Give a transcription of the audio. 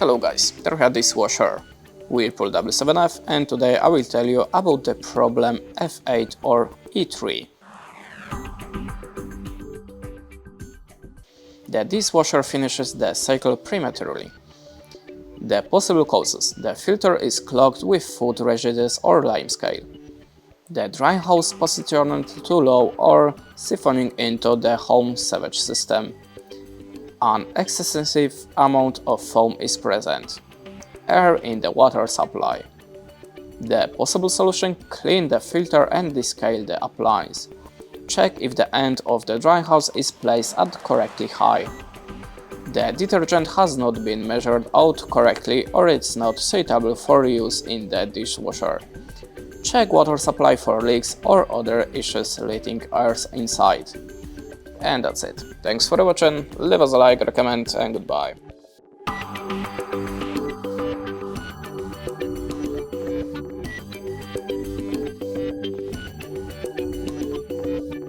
Hello guys, here we have this washer, Whirlpool W7F, and today I will tell you about the problem F8 or E3. The dishwasher finishes the cycle prematurely. The possible causes: the filter is clogged with food residues or limescale. The dry hose positioned too low or siphoning into the home sewage system. An excessive amount of foam is present. Air in the water supply. The possible solution: clean the filter and descale the appliance. Check if the end of the dry hose is placed at correctly high. The detergent has not been measured out correctly or it's not suitable for use in the dishwasher. Check water supply for leaks or other issues leaking air inside. And that's it. Thanks for watching, leave us a like, recommend, and goodbye.